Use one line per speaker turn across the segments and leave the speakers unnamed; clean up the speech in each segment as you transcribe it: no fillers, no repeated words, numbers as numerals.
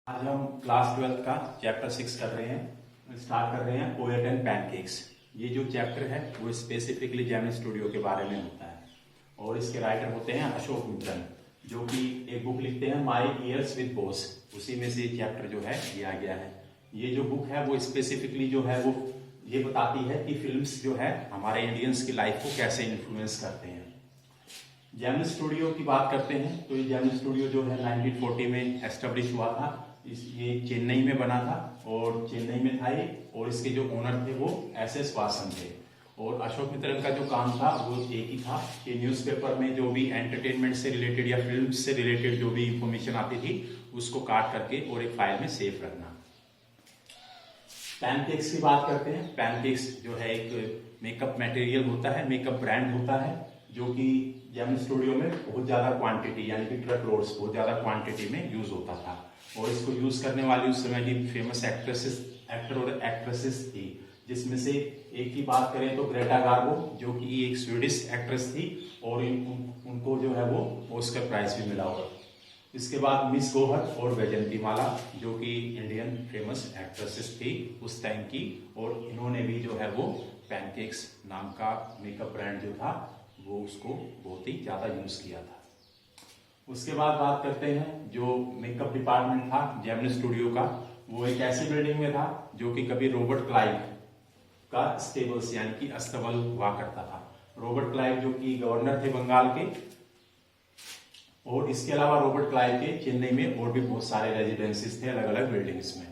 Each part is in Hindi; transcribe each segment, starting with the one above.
आज हम क्लास 12 का चैप्टर 6 कर रहे हैं। स्टार्ट कर रहे हैं पोएट एंड पैनकेक्स। ये जो चैप्टर है वो स्पेसिफिकली जेमिनी स्टूडियो के बारे में होता है और इसके राइटर होते हैं अशोक मित्रन, जो कि एक बुक लिखते हैं माय ईयर्स विद बॉस। उसी में से चैप्टर जो है लिया गया है। ये जो बुक है वो स्पेसिफिकली जो है वो ये बताती है कि फिल्म्स जो है हमारे इंडियंस की लाइफ को कैसे इन्फ्लुएंस करते हैं। जेमिनी स्टूडियो की बात करते हैं तो ये जेमिनी स्टूडियो जो है 1940 में एस्टेब्लिश हुआ था। ये चेन्नई में बना था और चेन्नई में था ये, और इसके जो ओनर थे वो एस वासन थे। और अशोक मित्रन का जो काम था वो एक ही था कि न्यूज़पेपर में जो भी एंटरटेनमेंट से रिलेटेड या फिल्म से रिलेटेड जो भी इंफॉर्मेशन आती थी उसको काट करके और एक फाइल में सेव रखना। पैनकेक्स की बात करते हैं। पैनकेक्स जो है एक मेकअप मटेरियल होता है, मेकअप ब्रांड होता है, जो कि जेमिनी स्टूडियो में बहुत ज्यादा क्वांटिटी यानी कि ट्रक लोड्स बहुत ज्यादा क्वांटिटी में यूज होता था। और इसको यूज करने वाली उस समय की फेमस एक्टर और एक्ट्रेसेस थी, जिसमें से एक की बात करें तो ग्रेटा गार्बो, जो कि एक स्वीडिश एक्ट्रेस थी और उनको जो है वो ऑस्कर प्राइज भी मिला हुआ। इसके बाद मिस गोहर और वैजंती माला, जो कि इंडियन फेमस एक्ट्रेसेस थी उस टाइम की, और इन्होंने भी जो है वो पैनकेक्स नाम का मेकअप ब्रांड जो था वो उसको बहुत ही ज्यादा यूज किया था। उसके बाद बात करते हैं जो मेकअप डिपार्टमेंट था जेमिनी स्टूडियो का, वो एक ऐसी बिल्डिंग में था जो कि कभी रॉबर्ट क्लाइव का स्टेबल्स यानी कि अस्तबल हुआ करता था। रॉबर्ट क्लाइव जो कि गवर्नर थे बंगाल के, और इसके अलावा रॉबर्ट क्लाइव के चेन्नई में और भी बहुत सारे रेजिडेंसीज थे अलग अलग बिल्डिंग्स में।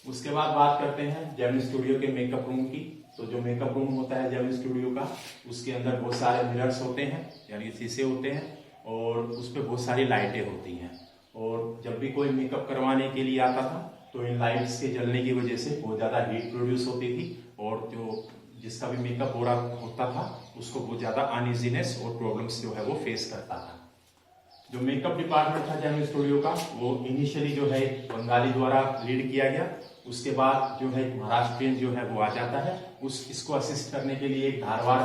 उसके बाद बात करते हैं जेमिनी स्टूडियो के मेकअप रूम की। तो जो मेकअप रूम होता है जेमिनी स्टूडियो का, उसके अंदर बहुत सारे मिरर्स होते हैं यानी शीशे होते हैं, और उस पर बहुत सारी लाइटें होती हैं। और जब भी कोई मेकअप करवाने के लिए आता था तो इन लाइट्स के जलने की वजह से बहुत ज्यादा हीट प्रोड्यूस होती थी, और जो जिसका भी मेकअप हो रहा होता था उसको बहुत ज्यादा अनइजीनेस और प्रॉब्लम्स जो है वो फेस करता था। जो मेकअप डिपार्टमेंट था जेमिनी स्टूडियो का वो इनिशियली जो है बंगाली द्वारा लीड किया गया। उसके बाद जो है महाराष्ट्रियन जो है वो आ जाता है। इसको असिस्ट करने के लिए एक धारवाड़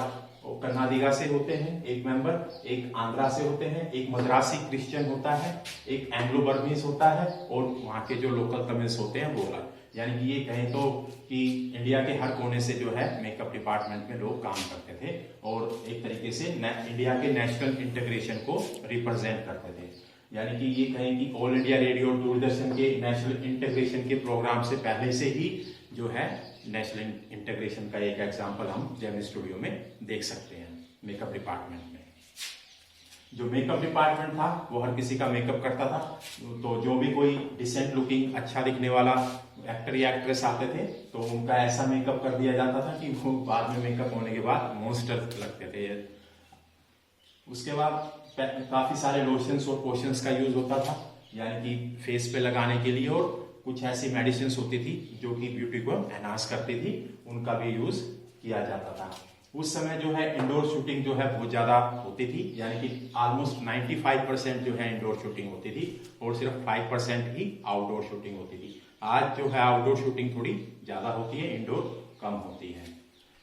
कर्नाडिगा से होते हैं एक मेंबर, एक आंध्रा से होते हैं, एक मद्रासी क्रिश्चियन होता है, एक एंग्लो बर्मीज होता है, और वहाँ के जो लोकल तमिल्स होते हैं वो अलग। यानी कि ये कहें तो कि इंडिया के हर कोने से जो है मेकअप डिपार्टमेंट में लोग काम करते थे और एक तरीके से इंडिया के नेशनल इंटीग्रेशन को रिप्रेजेंट करते थे। यानी कि ये कहें कि ऑल इंडिया रेडियो दूरदर्शन के नेशनल इंटीग्रेशन के प्रोग्राम से पहले से ही जो है नेशनल इंटीग्रेशन का एक एग्जांपल हम जेमिनी स्टूडियो में देख सकते हैं मेकअप डिपार्टमेंट में। जो मेकअप डिपार्टमेंट था वो हर किसी का मेकअप करता था। तो जो भी कोई डिसेंट लुकिंग अच्छा दिखने वाला एक्टर या एक्ट्रेस आते थे तो उनका ऐसा मेकअप कर दिया जाता था कि वो बाद में मेकअप होने के बाद मॉन्स्टर लगते थे। उसके बाद काफी सारे लोशंस और पोशंस का यूज होता था, यानी कि फेस पे लगाने के लिए, और कुछ ऐसी मेडिसिन होती थी जो कि ब्यूटी को एनहांस करती थी, उनका भी यूज किया जाता था। उस समय जो है इंडोर शूटिंग जो है बहुत ज्यादा होती थी, यानी कि ऑलमोस्ट 95% जो है इंडोर शूटिंग होती थी और सिर्फ 5% ही आउटडोर शूटिंग होती थी। आज जो है आउटडोर शूटिंग थोड़ी ज्यादा होती है, इंडोर कम होती है।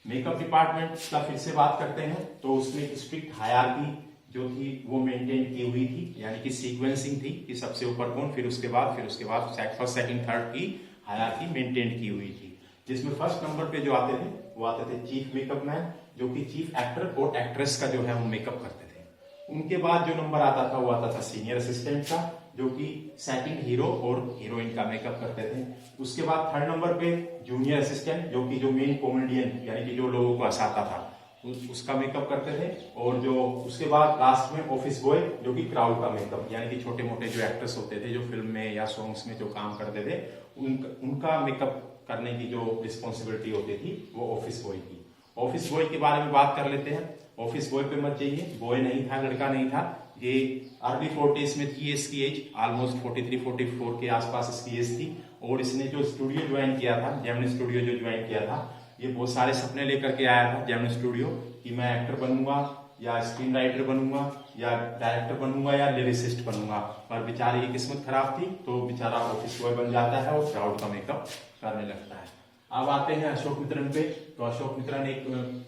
मेकअप डिपार्टमेंट का फिर से बात करते हैं तो उसमें एक स्ट्रिक्ट हायरार्की जो थी वो मेंटेन की हुई थी, यानी कि सीक्वेंसिंग थी कि सबसे ऊपर कौन, फिर उसके बाद फर्स्ट सेकंड थर्ड की हायरार्की मेंटेन की हुई थी। जिसमें फर्स्ट नंबर पे जो आते थे वो आते थे चीफ मेकअप मैन, जो कि चीफ एक्टर और एक्ट्रेस का जो है वो मेकअप करते थे। उनके बाद जो नंबर आता था वो आता था सीनियर असिस्टेंट का, जो कि सेकंड हीरो और हीरोइन का मेकअप करते थे। उसके बाद थर्ड नंबर पे जूनियर असिस्टेंट, जो कि जो मेन कॉमेडियन यानी कि जो लोगों को हंसाता था उसका मेकअप करते थे। और जो उसके बाद लास्ट में ऑफिस बॉय, जो कि क्राउड का मेकअप, यानी कि छोटे मोटे जो एक्टर्स होते थे जो फिल्म में या सॉन्ग्स में जो काम करते थे उनका मेकअप करने की जो रिस्पॉन्सिबिलिटी होती थी वो ऑफिस बॉय की। ऑफिस बॉय के बारे में बात कर लेते हैं। ऑफिस बॉय पे मत जाइए, बॉय नहीं था, लड़का नहीं था। ये अर्ली 40s में थी इसकी एज, ऑलमोस्ट 43-44 के आसपास इसकी एज थी। और इसने जो स्टूडियो ज्वाइन किया था, जेमिनी स्टूडियो जो ज्वाइन किया था, ये बहुत सारे सपने लेकर के आया था जेमिनी स्टूडियो कि मैं एक्टर बनूंगा या स्क्रीन राइटर बनूंगा या डायरेक्टर बनूंगा या लिरिसिस्ट बनूंगा। पर बेचारे की किस्मत खराब थी तो बेचारा ऑफिस बॉय बन जाता है और क्राउड का मेकअप करने लगता है। अब आते हैं अशोक मित्रन पे। तो अशोक मित्रन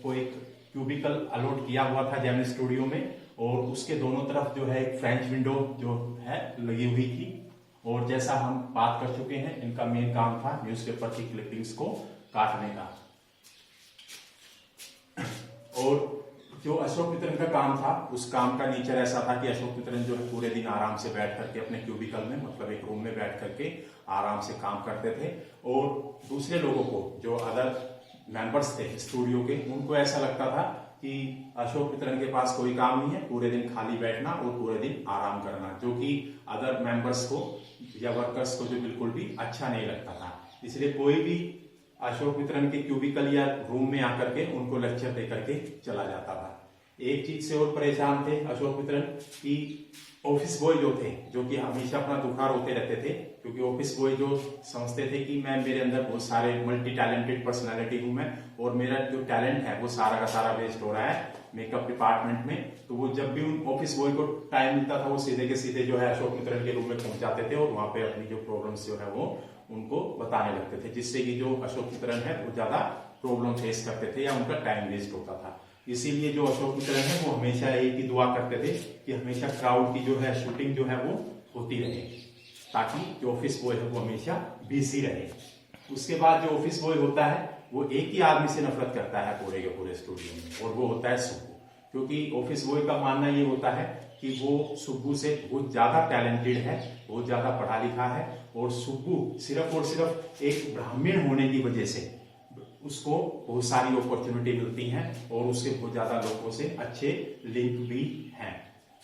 को एक क्यूबिकल अलॉट किया हुआ था जेमिनी स्टूडियो में, और उसके दोनों तरफ जो है एक फ्रेंच विंडो जो है लगी हुई थी, और जैसा हम बात कर चुके हैं, इनका मेन काम था न्यूज़पेपर की क्लिपिंग्स को काटने का। और जो अशोक मित्रन का काम था, उस काम का नेचर ऐसा था कि अशोक मित्रन जो है पूरे दिन आराम से बैठ करके अपने क्यूबिकल में, मतलब एक रूम में बैठ करके आराम से काम करते थे। और दूसरे लोगों को, जो अदर मेंबर्स थे स्टूडियो के, उनको ऐसा लगता था कि अशोक मित्रन के पास कोई काम नहीं है, पूरे दिन खाली बैठना और पूरे दिन आराम करना, जो कि अदर मेंबर्स को या वर्कर्स को जो बिल्कुल भी अच्छा नहीं लगता था। इसलिए कोई भी अशोक मित्रन के क्यूबिकल या रूम में आकर के उनको लेक्चर दे करके चला जाता था। एक चीज से और परेशान थे अशोक मित्रन कि ऑफिस बॉय जो थे, जो कि हमेशा अपना दुखा रोते रहते थे, क्योंकि ऑफिस बॉय जो समझते थे कि मैं, मेरे अंदर बहुत सारे मल्टी टैलेंटेड पर्सनालिटी हूं मैं, और मेरा जो टैलेंट है वो सारा का सारा वेस्ट हो रहा है मेकअप डिपार्टमेंट में। तो वो जब भी उन ऑफिस बॉय को टाइम मिलता था, वो सीधे के सीधे जो है अशोक मित्रन के रूम में पहुंच जाते थे और वहां पे अपनी जो प्रॉब्लम्स जो है वो उनको बताने लगते थे, जिससे कि जो अशोक मित्रन है वो ज्यादा प्रॉब्लम फेस करते थे या उनका टाइम वेस्ट होता था। इसीलिए जो अशोक मित्रन है वो हमेशा एक ही दुआ करते थे कि हमेशा क्राउड की जो है शूटिंग जो है वो होती रहे, ताकि जो ऑफिस बॉय है वो हमेशा बिजी रहे। उसके बाद जो ऑफिस बॉय होता है वो एक ही आदमी से नफरत करता है पूरे के पूरे स्टूडियो में, और वो होता है सुब्बू। क्योंकि ऑफिस बॉय का मानना ये होता है कि वो सुब्बू से बहुत ज्यादा टैलेंटेड है, बहुत ज्यादा पढ़ा लिखा है, और सुब्बू सिर्फ और सिर्फ एक ब्राह्मण होने की वजह से उसको बहुत सारी अपॉर्चुनिटी मिलती हैं और उसके बहुत ज्यादा लोगों से अच्छे लिंक भी हैं।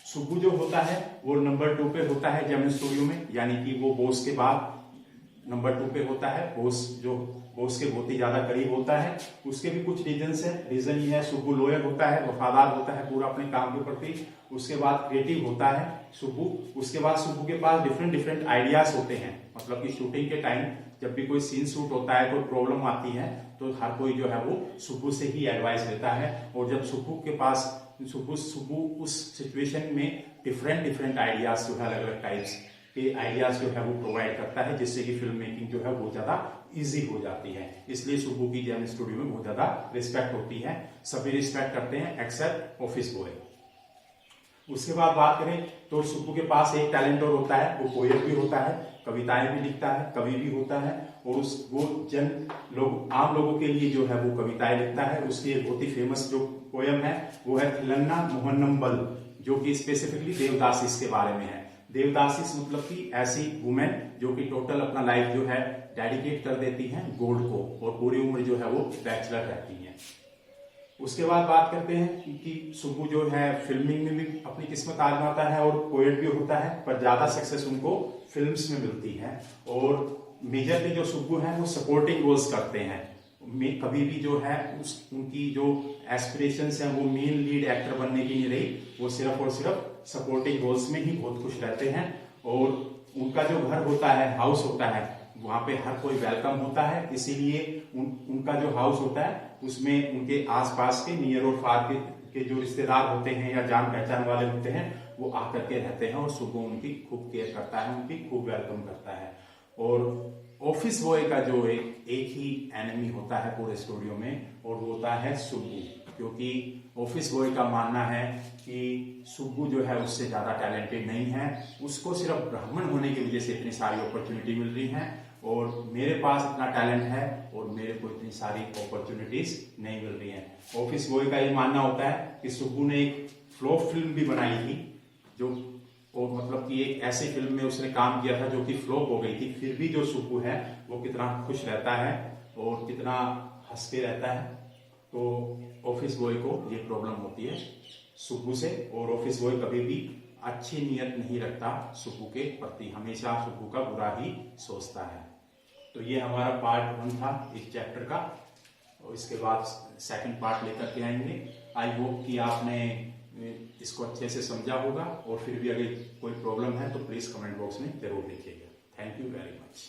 सुब्बू जो होता है वो नंबर 2 पे होता है जेमिनी स्टूडियो में, यानी कि वो बॉस के बाद नंबर 2 पे होता है। बॉस के बहुत ही ज्यादा करीब होता है। उसके भी कुछ रीजंस है। रीजन ये है, सुब्बू लॉयल होता है, वफादार होता है पूरा अपने काम के प्रति। उसके बाद क्रिएटिव होता है सुब्बू। उसके बाद सुब्बू के पास डिफरेंट आइडियाज होते हैं, मतलब कि शूटिंग के टाइम जब भी कोई सीन शूट होता है, कोई प्रॉब्लम आती है, तो हर कोई जो है वो सुब्बू से ही एडवाइस लेता है। और जब सुब्बू उस सिचुएशन में डिफरेंट आइडियाज जो है, अलग अलग टाइप्स के आइडियाज जो है वो प्रोवाइड करता है, जिससे कि फिल्म मेकिंग जो है वो ज्यादा इजी हो जाती है। इसलिए सुब्बू की जेमिनी स्टूडियो में बहुत ज्यादा रिस्पेक्ट होती है। सभी रिस्पेक्ट करते हैं एक्सेप्ट ऑफिस बॉय। उसके बाद बात करें तो सुब्बू के पास एक टैलेंट और होता है, वो पोएट भी होता है, कविताएं भी लिखता है, कवि भी होता है। और वो आम लोगों के लिए जो है वो कविताएं लिखता है। उसकी एक बहुत ही फेमस जो पोयम है वो है थिलन्ना मोहनम्बल, जो कि स्पेसिफिकली देवदासिस के बारे में है। देवदासिस मतलब कि ऐसी वुमेन जो कि टोटल अपना लाइफ जो है डेडिकेट कर देती हैं गॉड को, और पूरी उम्र जो है वो बैचलर रहती हैं। उसके बाद बात करते हैं कि सुब्बू जो है फिल्मिंग में भी अपनी किस्मत आजमाता है और पोएट भी होता है, पर ज्यादा सक्सेस उनको फिल्म्स में मिलती है। और मेजरली जो सुब्बू है वो सपोर्टिंग रोल्स करते हैं। कभी भी जो है उनकी जो एस्पिरेशंस हैं वो मेन लीड एक्टर बनने की नहीं रही, वो सिर्फ और सिर्फ सपोर्टिंग रोल्स में ही बहुत खुश रहते हैं। और उनका जो घर होता है, हाउस होता है, वहां पे हर कोई वेलकम होता है। इसीलिए उनका जो हाउस होता है उसमें उनके आसपास के नियर और फार के जो रिश्तेदार होते हैं या जान पहचान वाले होते हैं वो आकर के रहते हैं, और सुब्बू उनकी खूब केयर करता है, उनकी खूब वेलकम करता है। और ऑफिस बॉय का जो एक ही एनिमी होता है पूरे स्टूडियो में, और वो होता है सुब्बू। क्योंकि ऑफिस बॉय का मानना है कि सुब्बू जो है उससे ज्यादा टैलेंटेड नहीं है, उसको सिर्फ ब्राह्मण होने की वजह से इतनी सारी अपॉर्चुनिटी मिल रही है, और मेरे पास इतना टैलेंट है और मेरे को इतनी सारी अपॉर्चुनिटीज नहीं मिल रही हैं। ऑफिस बॉय का ये मानना होता है कि सुब्बू ने एक फ्लॉप फिल्म भी बनाई थी, जो और मतलब कि एक ऐसी फिल्म में उसने काम किया था जो कि फ्लॉप हो गई थी, फिर भी जो सुब्बू है वो कितना खुश रहता है और कितना हंस के रहता है। तो ऑफिस बॉय को ये प्रॉब्लम होती है सुब्बू से, और ऑफिस बॉय कभी भी अच्छी नीयत नहीं रखता सुब्बू के प्रति, हमेशा सुब्बू का बुरा ही सोचता है। तो ये हमारा पार्ट 1 था इस चैप्टर का, और इसके बाद सेकंड पार्ट लेकर के आएंगे। आई होप कि आपने इसको अच्छे से समझा होगा, और फिर भी अगर कोई प्रॉब्लम है तो प्लीज कमेंट बॉक्स में जरूर लिखिएगा। Thank you very much.